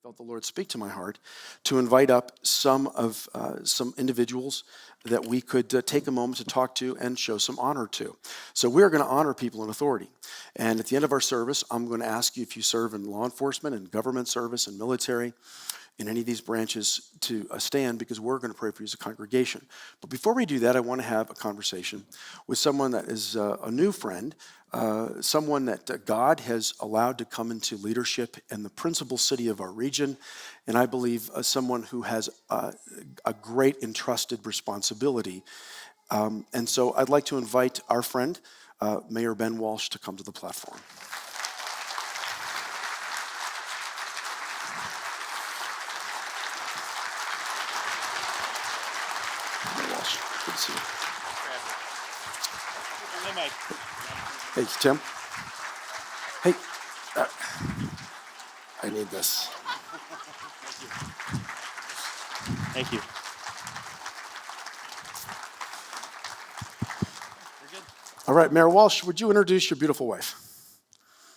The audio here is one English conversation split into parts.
felt the Lord speak to my heart to invite up some individuals that we could take a moment to talk to and show some honor to. So we're going to honor people in authority. And at the end of our service, I'm going to ask you if you serve in law enforcement and government service and military, in any of these branches, to stand, because we're going to pray for you as a congregation. But before we do that, I want to have a conversation with someone that is a new friend, someone that God has allowed to come into leadership in the principal city of our region, and I believe someone who has a great entrusted responsibility. And so I'd like to invite our friend, Mayor Ben Walsh, to come to the platform. Good to see you. Hey, Tim. Hey, I need this. Thank you. All right, Mayor Walsh, would you introduce your beautiful wife?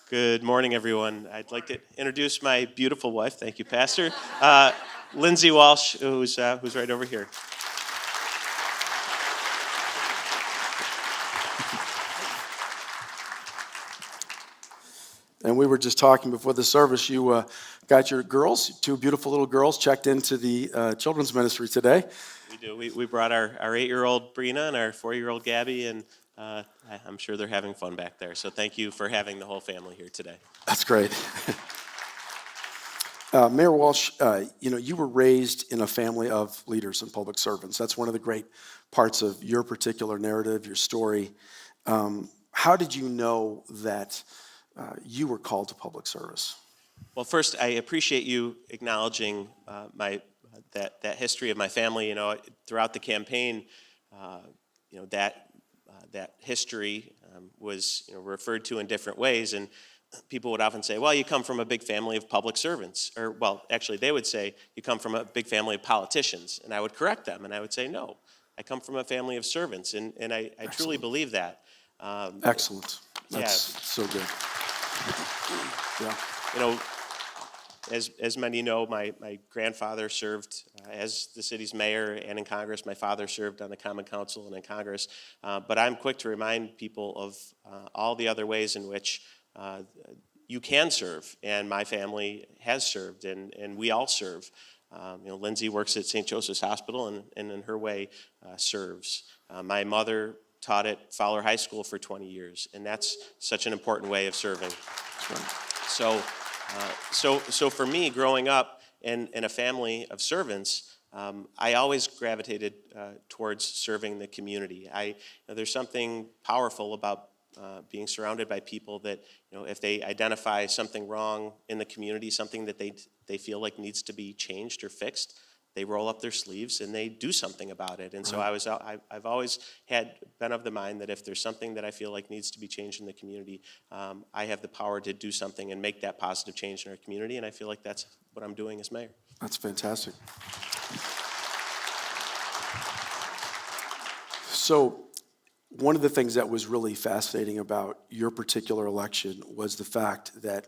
Good morning, everyone. I'd like to introduce my beautiful wife. Thank you, Pastor. Lindsay Walsh, who's right over here. And we were just talking before the service, you got your girls, two beautiful little girls, checked into the children's ministry today. We do. We brought our 8-year-old Brina and our 4-year-old Gabby, and I'm sure they're having fun back there. So thank you for having the whole family here today. That's great. Mayor Walsh, you were raised in a family of leaders and public servants. That's one of the great parts of your particular narrative, your story. How did you know that you were called to public service? Well, first, I appreciate you acknowledging that history of my family. Throughout the campaign, that history was referred to in different ways, and people would often say, well, you come from a big family of public servants. Or, well, actually, they would say, you come from a big family of politicians. And I would correct them, and I would say, no, I come from a family of servants. And I truly believe that. Excellent. That's so good. Yeah. As many know, my grandfather served as the city's mayor and in Congress. My father served on the Common Council and in Congress. But I'm quick to remind people of all the other ways in which you can serve, and my family has served, and we all serve. Lindsay works at St. Joseph's Hospital, and in her way serves. My mother taught at Fowler High School for 20 years, and that's such an important way of serving. So for me, growing up in a family of servants, I always gravitated towards serving the community. There's something powerful about being surrounded by people that, if they identify something wrong in the community, something that they feel like needs to be changed or fixed, they roll up their sleeves and they do something about it. And so I've always been of the mind that if there's something that I feel like needs to be changed in the community, I have the power to do something and make that positive change in our community. And I feel like that's what I'm doing as mayor. That's fantastic. So one of the things that was really fascinating about your particular election was the fact that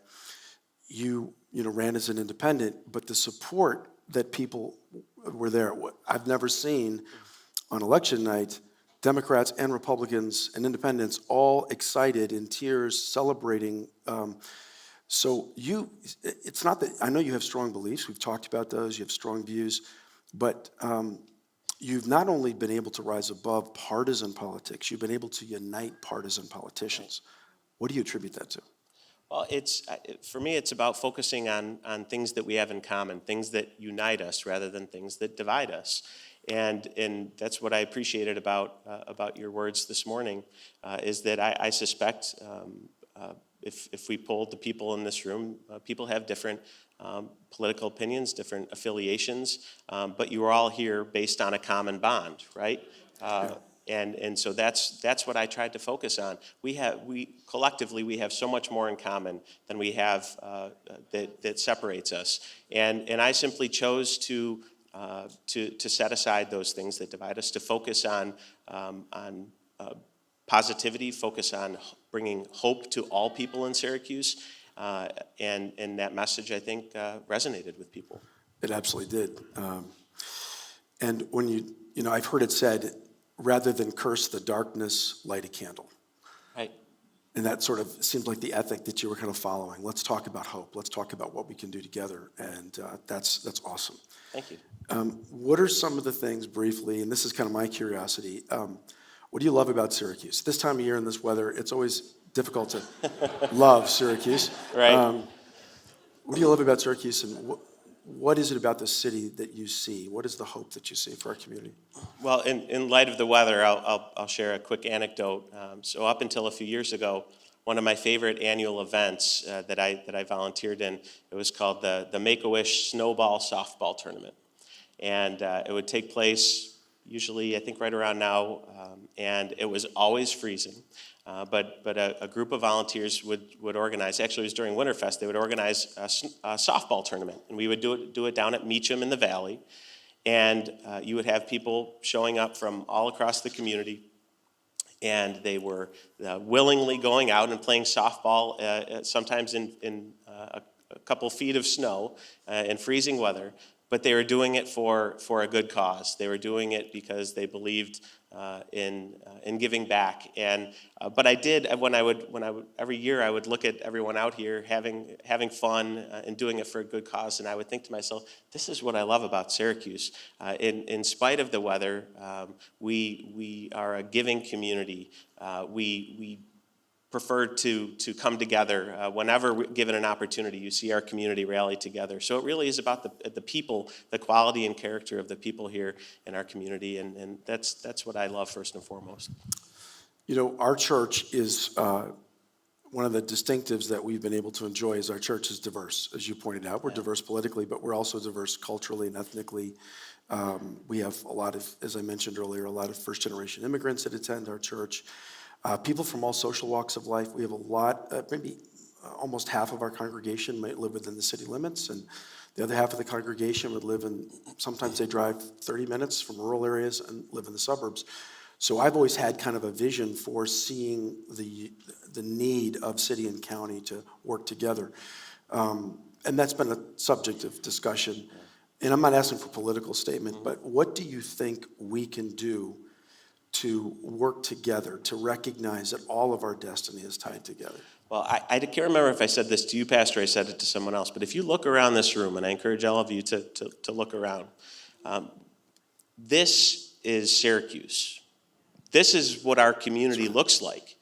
you ran as an independent, but the support that people were there. I've never seen on election night Democrats and Republicans and independents all excited, in tears, celebrating. So it's not that, I know you have strong beliefs, we've talked about those, you have strong views, but you've not only been able to rise above partisan politics, you've been able to unite partisan politicians. What do you attribute that to? Well, for me, it's about focusing on things that we have in common, things that unite us rather than things that divide us. And that's what I appreciated about your words this morning, is that I suspect if we polled the people in this room, people have different political opinions, different affiliations, but you are all here based on a common bond, right? And so that's what I tried to focus on. We collectively have so much more in common than we have that separates us. And I simply chose to set aside those things that divide us, to focus on positivity, focus on bringing hope to all people in Syracuse, And that message, I think, resonated with people. It absolutely did. And when I've heard it said, rather than curse the darkness, light a candle. Right. And that sort of seems like the ethic that you were kind of following. Let's talk about hope. Let's talk about what we can do together. And that's awesome. Thank you. What are some of the things, briefly, and this is kind of my curiosity, what do you love about Syracuse? This time of year in this weather, it's always difficult to love Syracuse. Right. What do you love about Syracuse, and what is it about the city that you see? What is the hope that you see for our community? Well, in light of the weather, I'll share a quick anecdote. So up until a few years ago, one of my favorite annual events that I volunteered in, it was called the Make-A-Wish Snowball Softball Tournament. And it would take place usually, I think, right around now, and it was always freezing. But a group of volunteers would organize, actually it was during Winterfest, they would organize a softball tournament. And we would do it down at Meacham in the Valley. And you would have people showing up from all across the community. And they were willingly going out and playing softball, sometimes in a couple feet of snow in freezing weather. But they were doing it for a good cause. They were doing it because they believed in giving back. And but I did when I would every year I would look at everyone out here having fun and doing it for a good cause, and I would think to myself, this is what I love about Syracuse. In spite of the weather, we are a giving community. We prefer to come together. Whenever we're given an opportunity, you see our community rally together. So it really is about the people, the quality and character of the people here in our community, and that's what I love first and foremost. Our church is, one of the distinctives that we've been able to enjoy is our church is diverse, as you pointed out. We're diverse politically, but we're also diverse culturally and ethnically. We have a lot of, as I mentioned earlier, a lot of first-generation immigrants that attend our church. People from all social walks of life. We have a lot, maybe almost half of our congregation might live within the city limits, and the other half of the congregation would live in, sometimes they drive 30 minutes from rural areas and live in the suburbs. So I've always had kind of a vision for seeing the need of city and county to work together. And that's been a subject of discussion. And I'm not asking for a political statement, but what do you think we can do to work together, to recognize that all of our destiny is tied together? Well, I can't remember if I said this to you, Pastor, or I said it to someone else, but if you look around this room, and I encourage all of you to look around, this is Syracuse. This is what our community looks like.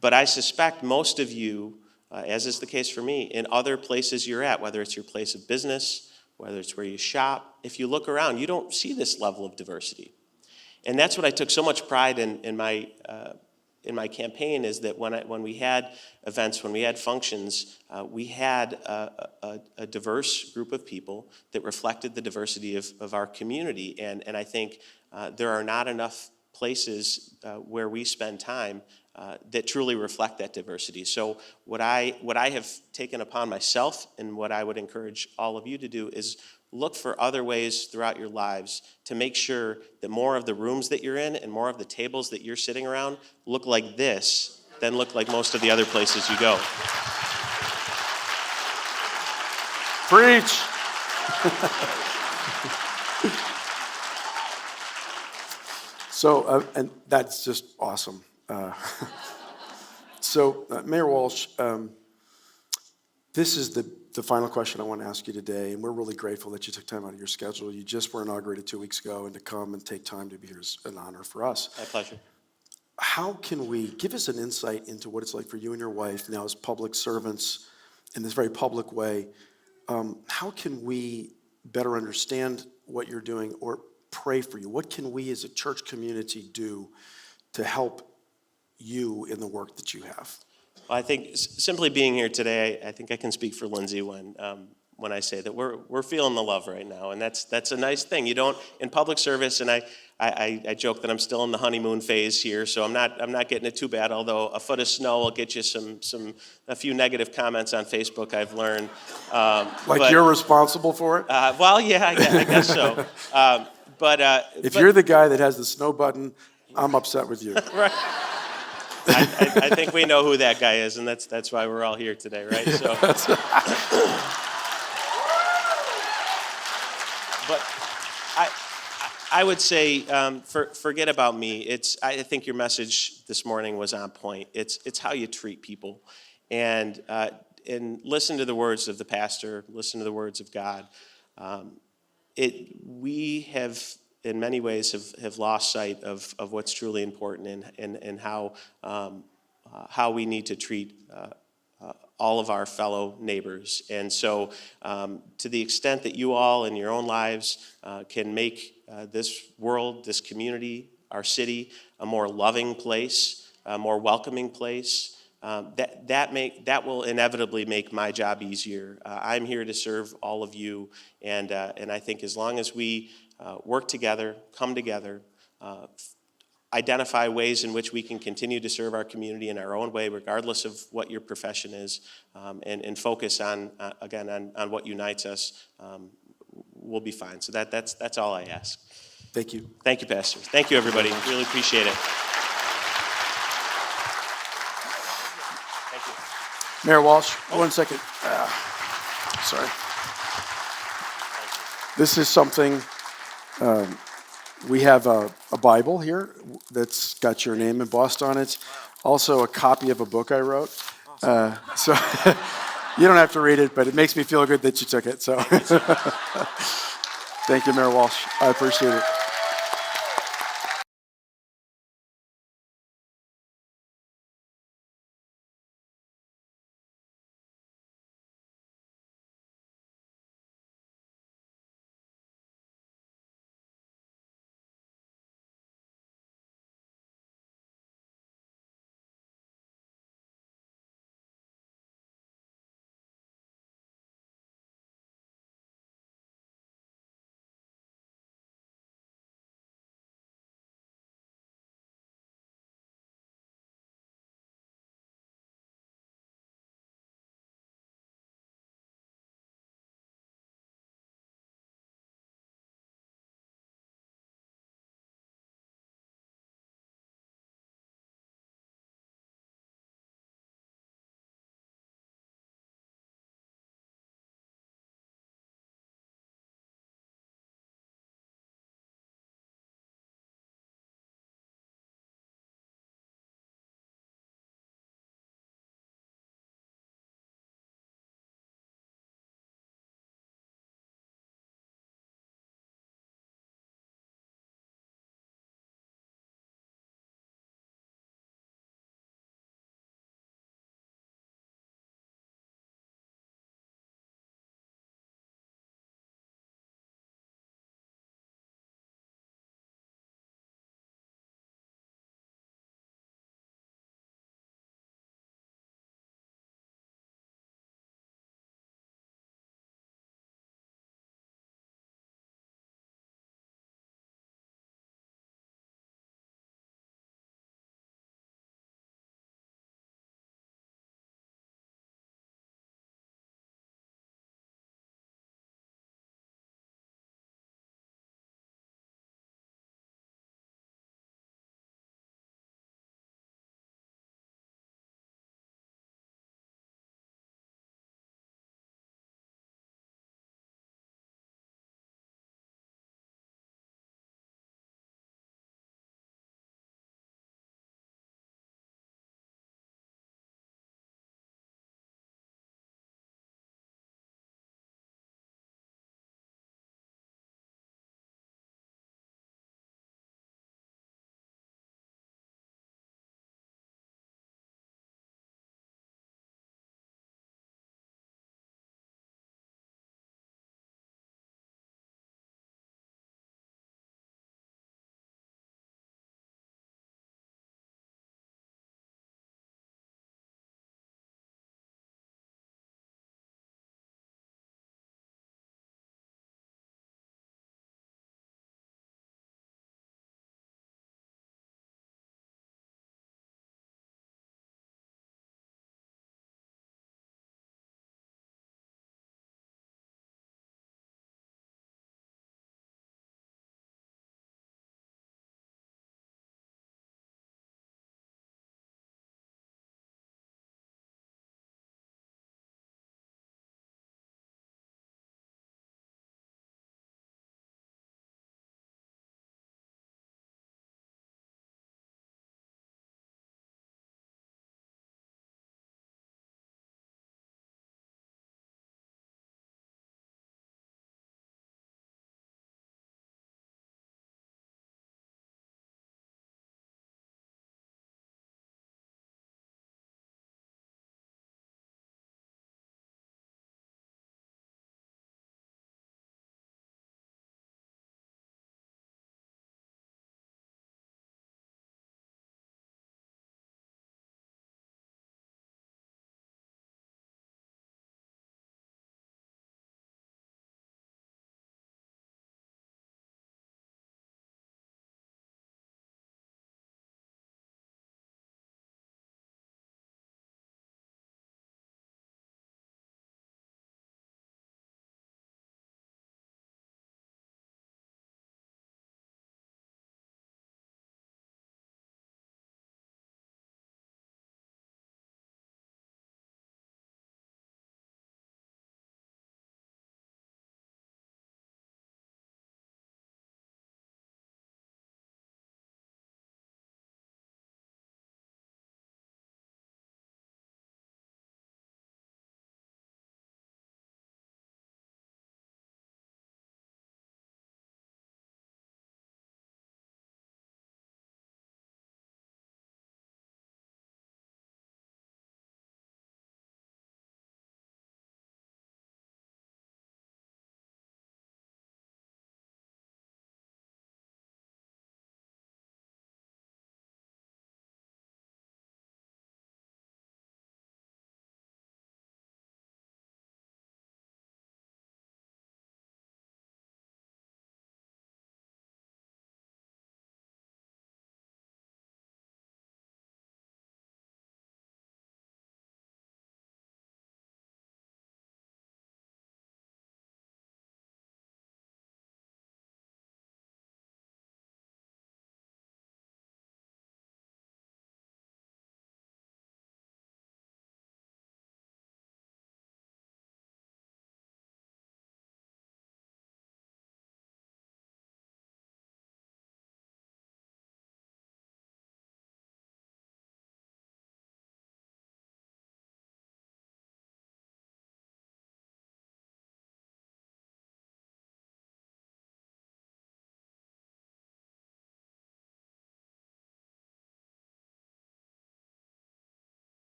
But I suspect most of you, as is the case for me, in other places you're at, whether it's your place of business, whether it's where you shop, if you look around, you don't see this level of diversity. And that's what I took so much pride in my campaign, is that when we had events, when we had functions, we had a diverse group of people that reflected the diversity of our community. And I think there are not enough places where we spend time that truly reflect that diversity. So what I have taken upon myself, and what I would encourage all of you to do, is look for other ways throughout your lives to make sure that more of the rooms that you're in and more of the tables that you're sitting around look like this than look like most of the other places you go. Preach! So, and that's just awesome. Mayor Walsh, this is the final question I want to ask you today, and we're really grateful that you took time out of your schedule. You just were inaugurated 2 weeks ago, and to come and take time to be here is an honor for us. My pleasure. How can we, give us an insight into what it's like for you and your wife now as public servants in this very public way. How can we better understand what you're doing or pray for you? What can we as a church community do to help you in the work that you have? Well, I think simply being here today, I think I can speak for Lindsay when I say that we're feeling the love right now, and that's a nice thing. You don't, in public service, and I joke that I'm still in the honeymoon phase here, so I'm not getting it too bad. Although a foot of snow will get you a few negative comments on Facebook, I've learned. But you're responsible for it? Well, yeah, I guess so. If you're the guy that has the snow button, I'm upset with you. Right. I think we know who that guy is, and that's why we're all here today, right? So, but I would say, forget about me. I think your message this morning was on point. It's how you treat people, and listen to the words of the pastor. Listen to the words of God. We have, in many ways, have lost sight of what's truly important and how we need to treat all of our fellow neighbors. And so to the extent that you all in your own lives can make this world, this community, our city, a more loving place, a more welcoming place, that will inevitably make my job easier. I'm here to serve all of you, and I think as long as we work together, come together, identify ways in which we can continue to serve our community in our own way, regardless of what your profession is, and focus on what unites us, we'll be fine. So that's all I ask. Thank you. Thank you, Pastor. Thank you, everybody. Really appreciate it. Thank you. Mayor Walsh, 1 second. Sorry. This is something, we have a Bible here that's got your name embossed on it. Also a copy of a book I wrote. So you don't have to read it, but it makes me feel good that you took it. So thank you, Mayor Walsh. I appreciate it.